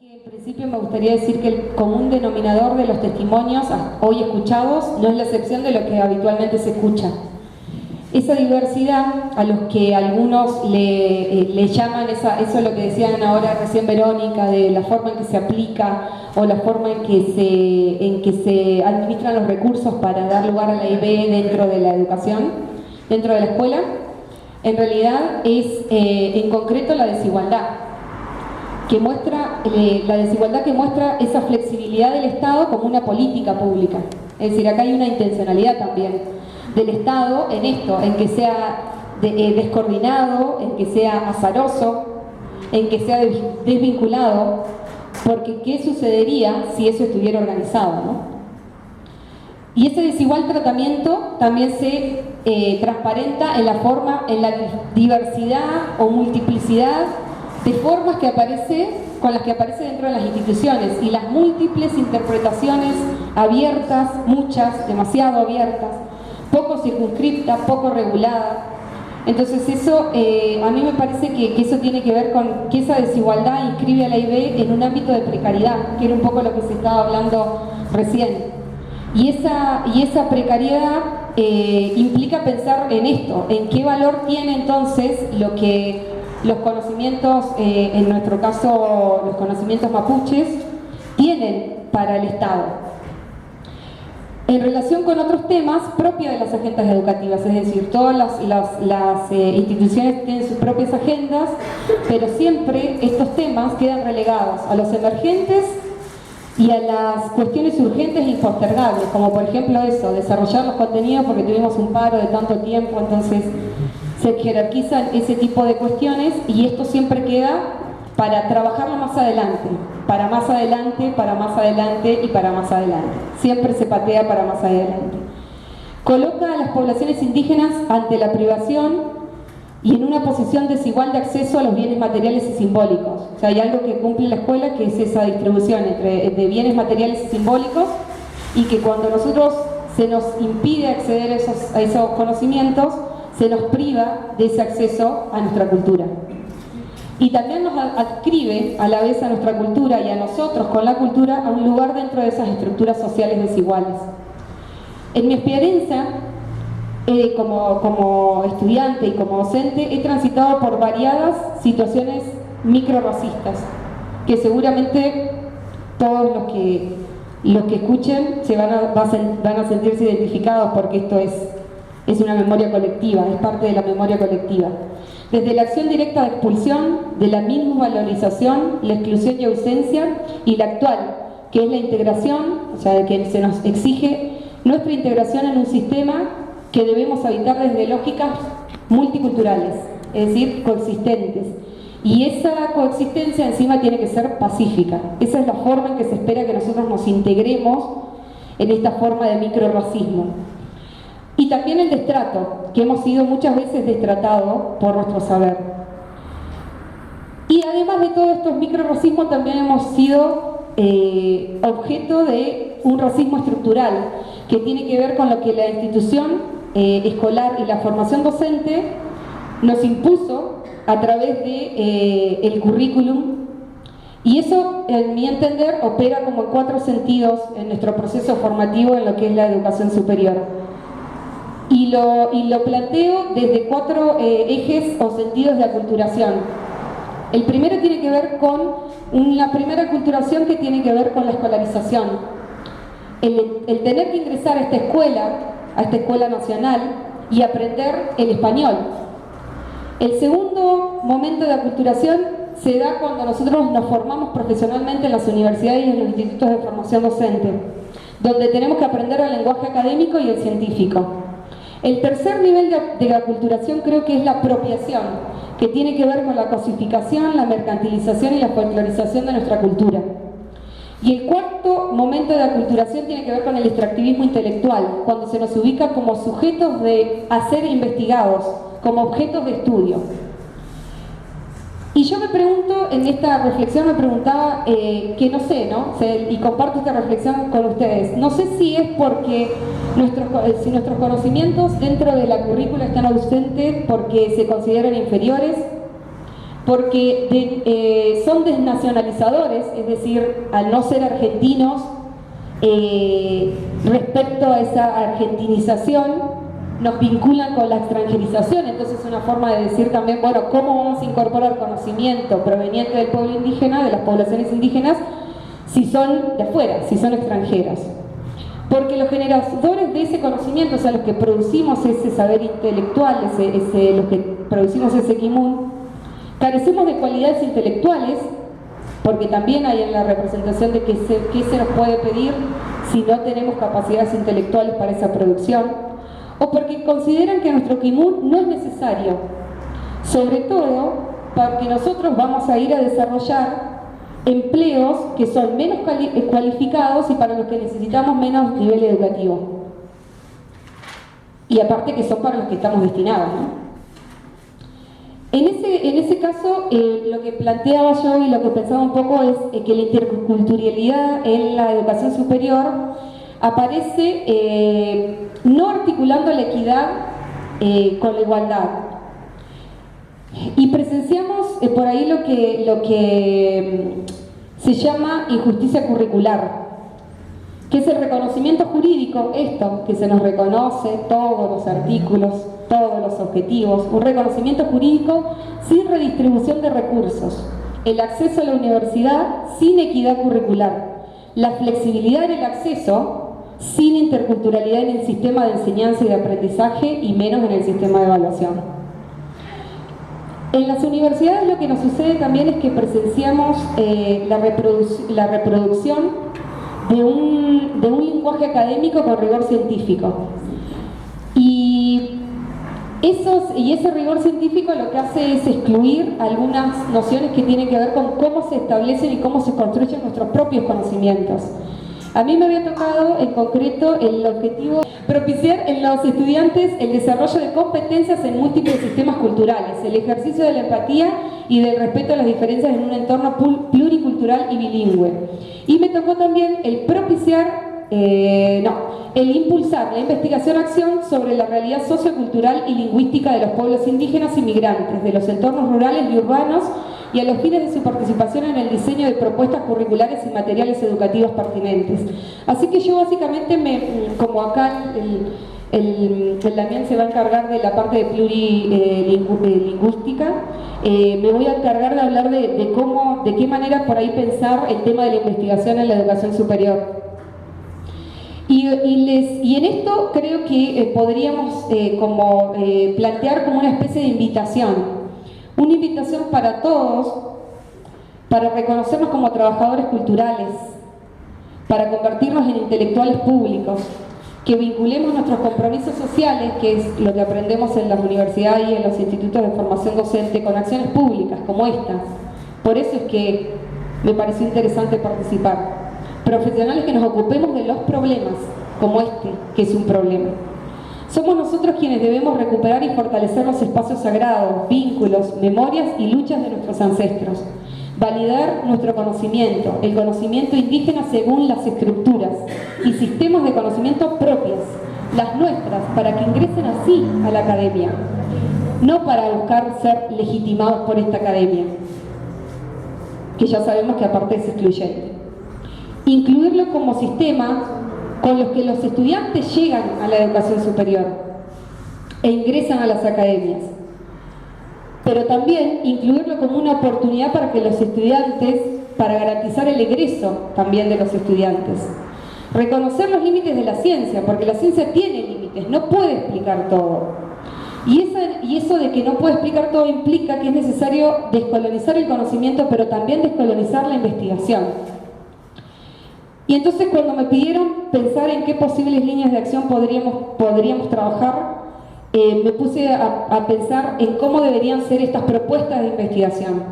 En principio me gustaría decir que el común denominador de los testimonios hoy escuchados no es la excepción de lo que habitualmente se escucha. Esa diversidad a los que algunos le llaman, eso es lo que decían ahora recién Verónica, de la forma en que se aplica o la forma en que se administran los recursos para dar lugar a la IB dentro de la educación, dentro de la escuela, en realidad es en concreto la desigualdad. Que muestra, la desigualdad que muestra esa flexibilidad del Estado como una política pública. Es decir, acá hay una intencionalidad también del Estado en esto, en que sea descoordinado, en que sea azaroso, en que sea desvinculado, porque ¿qué sucedería si eso estuviera organizado, ¿no? Y ese desigual tratamiento también se transparenta en la forma, en la diversidad o multiplicidad de formas con las que aparece dentro de las instituciones y las múltiples interpretaciones abiertas, muchas, demasiado abiertas, poco circunscriptas, poco reguladas. Entonces eso, a mí me parece que eso tiene que ver con que esa desigualdad inscribe a la IB en un ámbito de precariedad, que era un poco lo que se estaba hablando recién. Y esa precariedad implica pensar en esto, en qué valor tiene entonces lo que los conocimientos, en nuestro caso los conocimientos mapuches, tienen para el Estado. En relación con otros temas propios de las agendas educativas, es decir, todas las instituciones tienen sus propias agendas, pero siempre estos temas quedan relegados a los emergentes y a las cuestiones urgentes e impostergables, como por ejemplo eso, desarrollar los contenidos porque tuvimos un paro de tanto tiempo, entonces se jerarquizan ese tipo de cuestiones y esto siempre queda para trabajarlo más adelante, para más adelante, para más adelante y para más adelante. Siempre se patea para más adelante. Coloca a las poblaciones indígenas ante la privación y en una posición desigual de acceso a los bienes materiales y simbólicos. O sea, hay algo que cumple la escuela, que es esa distribución de bienes materiales y simbólicos, y que cuando nosotros se nos impide acceder a esos conocimientos, se nos priva de ese acceso a nuestra cultura. Y también nos adscribe a la vez a nuestra cultura y a nosotros con la cultura a un lugar dentro de esas estructuras sociales desiguales. En mi experiencia como estudiante y como docente he transitado por variadas situaciones microrracistas que seguramente todos los que escuchen van a sentirse identificados, porque esto es una memoria colectiva, es parte de la memoria colectiva. Desde la acción directa de expulsión, de la minusvalorización, la exclusión y ausencia, y la actual, que es la integración, o sea, de que se nos exige nuestra integración en un sistema que debemos habitar desde lógicas multiculturales, es decir, coexistentes. Y esa coexistencia encima tiene que ser pacífica. Esa es la forma en que se espera que nosotros nos integremos en esta forma de microrracismo. Y también el destrato, que hemos sido muchas veces destratados por nuestro saber. Y además de todos estos microrracismos, también hemos sido objeto de un racismo estructural, que tiene que ver con lo que la institución escolar y la formación docente nos impuso a través de el currículum. Y eso, en mi entender, opera como en 4 sentidos en nuestro proceso formativo en lo que es la educación superior. Y lo planteo desde 4 ejes o sentidos de aculturación. El primero tiene que ver con una primera aculturación que tiene que ver con la escolarización. El tener que ingresar a esta escuela nacional y aprender el español. El segundo momento de aculturación se da cuando nosotros nos formamos profesionalmente en las universidades y en los institutos de formación docente, donde tenemos que aprender el lenguaje académico y el científico. El tercer nivel de aculturación creo que es la apropiación, que tiene que ver con la cosificación, la mercantilización y la folclorización de nuestra cultura. Y el cuarto momento de aculturación tiene que ver con el extractivismo intelectual, cuando se nos ubica como sujetos a ser investigados, como objetos de estudio. Y yo me pregunto, en esta reflexión me preguntaba, que no sé, ¿no? Y comparto esta reflexión con ustedes. No sé si es porque si nuestros conocimientos dentro de la currícula están ausentes porque se consideran inferiores, porque son desnacionalizadores, es decir, al no ser argentinos, respecto a esa argentinización, nos vinculan con la extranjerización. Entonces es una forma de decir también, bueno, ¿cómo vamos a incorporar conocimiento proveniente del pueblo indígena, de las poblaciones indígenas, si son de afuera, si son extranjeros? Porque los generadores de ese conocimiento, o sea, los que producimos ese saber intelectual, los que producimos ese kimun, carecemos de cualidades intelectuales, porque también hay en la representación de qué se nos puede pedir si no tenemos capacidades intelectuales para esa producción, o porque consideran que nuestro kimun no es necesario, sobre todo porque nosotros vamos a ir a desarrollar empleos que son menos cualificados y para los que necesitamos menos nivel educativo. Y aparte que son para los que estamos destinados, ¿no? En ese caso, lo que planteaba yo y lo que pensaba un poco es que la interculturalidad en la educación superior aparece no articulando la equidad con la igualdad. Y presenciamos por ahí lo que se llama injusticia curricular, que es el reconocimiento jurídico, esto que se nos reconoce, todos los artículos, todos los objetivos, un reconocimiento jurídico sin redistribución de recursos, el acceso a la universidad sin equidad curricular, la flexibilidad en el acceso sin interculturalidad en el sistema de enseñanza y de aprendizaje y menos en el sistema de evaluación. En las universidades lo que nos sucede también es que presenciamos la reproducción de un lenguaje académico con rigor científico. Y ese rigor científico lo que hace es excluir algunas nociones que tienen que ver con cómo se establecen y cómo se construyen nuestros propios conocimientos. A mí me había tocado en concreto el objetivo propiciar en los estudiantes el desarrollo de competencias en múltiples sistemas culturales, el ejercicio de la empatía y del respeto a las diferencias en un entorno pluricultural y bilingüe. Y me tocó también el impulsar la investigación-acción sobre la realidad sociocultural y lingüística de los pueblos indígenas y migrantes, de los entornos rurales y urbanos, y a los fines de su participación en el diseño de propuestas curriculares y materiales educativos pertinentes. Así que yo básicamente, como acá el Damián se va a encargar de la parte de plurilingüística, me voy a encargar de hablar de qué manera por ahí pensar el tema de la investigación en la educación superior. Y en esto creo que podríamos plantear como una especie de invitación. Una invitación para todos, para reconocernos como trabajadores culturales, para convertirnos en intelectuales públicos, que vinculemos nuestros compromisos sociales, que es lo que aprendemos en las universidades y en los institutos de formación docente, con acciones públicas como estas. Por eso es que me pareció interesante participar. Profesionales que nos ocupemos de los problemas, como este, que es un problema. Somos nosotros quienes debemos recuperar y fortalecer los espacios sagrados, vínculos, memorias y luchas de nuestros ancestros. Validar nuestro conocimiento, el conocimiento indígena según las estructuras y sistemas de conocimiento propias, las nuestras, para que ingresen así a la academia, no para buscar ser legitimados por esta academia, que ya sabemos que aparte es excluyente. Incluirlo como sistema con los que los estudiantes llegan a la educación superior e ingresan a las academias, pero también incluirlo como una oportunidad para que los estudiantes, para garantizar el egreso también de los estudiantes. Reconocer los límites de la ciencia, porque la ciencia tiene límites, no puede explicar todo. Y eso de que no puede explicar todo implica que es necesario descolonizar el conocimiento, pero también descolonizar la investigación. Y entonces cuando me pidieron pensar en qué posibles líneas de acción podríamos trabajar, me puse a pensar en cómo deberían ser estas propuestas de investigación.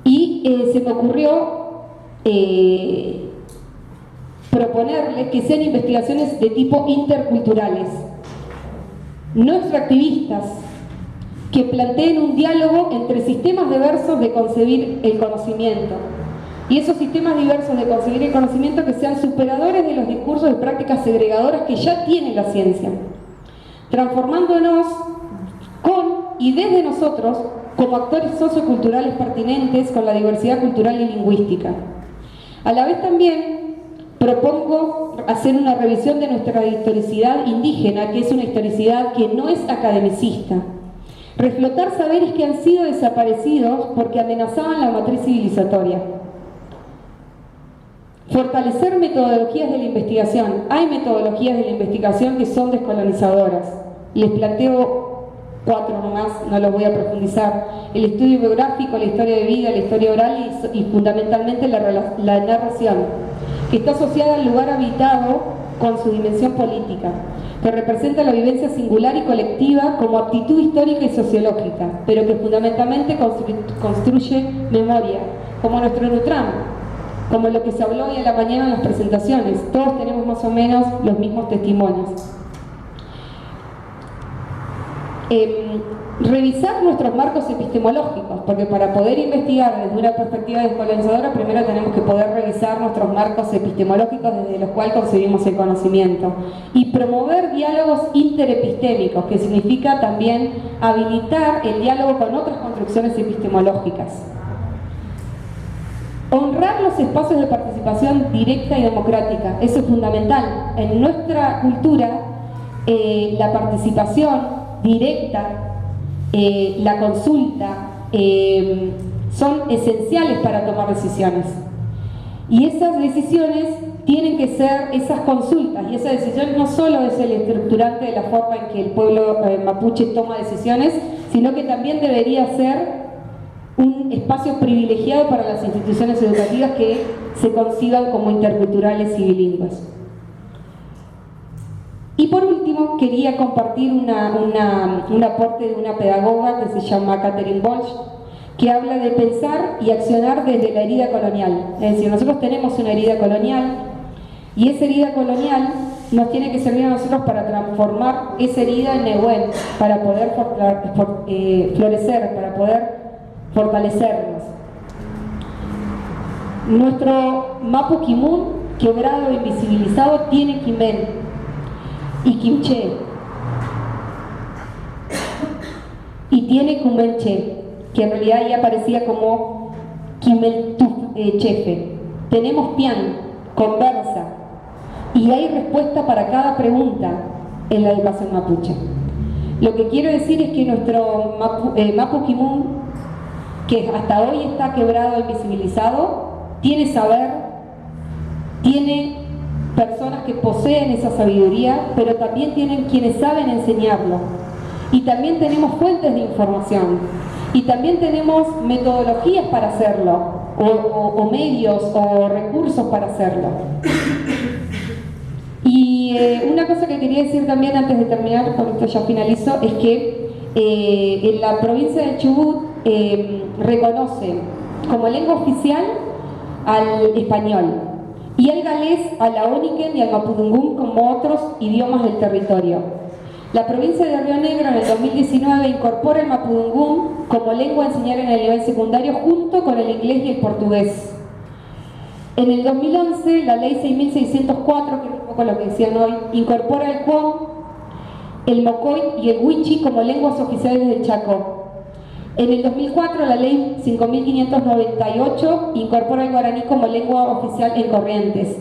Y se me ocurrió proponerles que sean investigaciones de tipo interculturales, no extractivistas, que planteen un diálogo entre sistemas diversos de concebir el conocimiento. Y esos sistemas diversos de concebir el conocimiento que sean superadores de los discursos y prácticas segregadoras que ya tiene la ciencia, transformándonos con y desde nosotros como actores socioculturales pertinentes con la diversidad cultural y lingüística. A la vez también propongo hacer una revisión de nuestra historicidad indígena, que es una historicidad que no es academicista. Reflotar saberes que han sido desaparecidos porque amenazaban la matriz civilizatoria. Fortalecer metodologías de la investigación. Hay metodologías de la investigación que son descolonizadoras. Les planteo 4 nomás, no los voy a profundizar. El estudio biográfico, la historia de vida, la historia oral y fundamentalmente la narración, que está asociada al lugar habitado con su dimensión política, que representa la vivencia singular y colectiva como aptitud histórica y sociológica, pero que fundamentalmente construye memoria, como nuestro Nutram, como lo que se habló hoy a la mañana en las presentaciones. Todos tenemos más o menos los mismos testimonios. Revisar nuestros marcos epistemológicos, porque para poder investigar desde una perspectiva descolonizadora, primero tenemos que poder revisar nuestros marcos epistemológicos desde los cuales concebimos el conocimiento, y promover diálogos interepistémicos, que significa también habilitar el diálogo con otras construcciones epistemológicas. Honrar los espacios de participación directa y democrática, eso es fundamental. En nuestra cultura, la participación directa, la consulta, son esenciales para tomar decisiones. Y esas decisiones tienen que ser, esas consultas y esas decisiones no solo es el estructurante de la forma en que el pueblo mapuche toma decisiones, sino que también debería ser un espacio privilegiado para las instituciones educativas que se conciban como interculturales y bilingües. Y por último, quería compartir un aporte de una pedagoga que se llama Catherine Walsh, que habla de pensar y accionar desde la herida colonial. Es decir, nosotros tenemos una herida colonial y esa herida colonial nos tiene que servir a nosotros para transformar esa herida en Nehuen, para poder florecer, para poder fortalecernos. Nuestro Mapu Kimun, quebrado e invisibilizado, tiene Quimen y Quimché, y tiene Cumenche, que en realidad ya aparecía como Quimelchefe. Tenemos Pian, conversa, y hay respuesta para cada pregunta en la educación mapuche. Lo que quiero decir es que nuestro Mapu Kimun, que hasta hoy está quebrado e invisibilizado, tiene saber, tiene personas que poseen esa sabiduría, pero también tienen quienes saben enseñarlo. Y también tenemos fuentes de información. Y también tenemos metodologías para hacerlo, o medios, o recursos para hacerlo. Y una cosa que quería decir también antes de terminar, con esto ya finalizo, es que en la provincia de Chubut reconoce como lengua oficial al español, y al galés, a la Oniken y al mapudungún como otros idiomas del territorio. La provincia de Río Negro en el 2019 incorpora el mapudungún como lengua a enseñar en el nivel secundario junto con el inglés y el portugués. En el 2011 la ley 6604, que es un poco lo que decían hoy, incorpora el cuom, el mocoy y el huichi como lenguas oficiales del Chaco. En el 2004 la ley 5598 incorpora el guaraní como lengua oficial en Corrientes.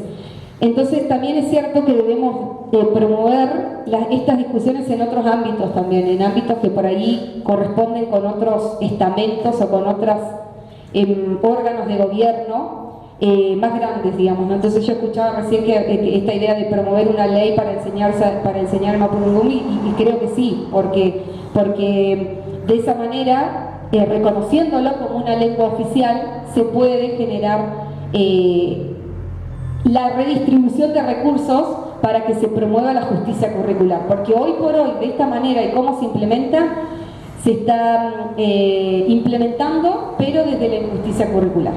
Entonces también es cierto que debemos promover estas discusiones en otros ámbitos también, en ámbitos que por ahí corresponden con otros estamentos o con otros órganos de gobierno más grandes, digamos, ¿no? Entonces yo escuchaba recién que esta idea de promover una ley para enseñar mapudungún y creo que sí, porque de esa manera, reconociéndolo como una lengua oficial, se puede generar la redistribución de recursos para que se promueva la justicia curricular. Porque hoy por hoy, de esta manera y cómo se implementa, se está implementando, pero desde la injusticia curricular.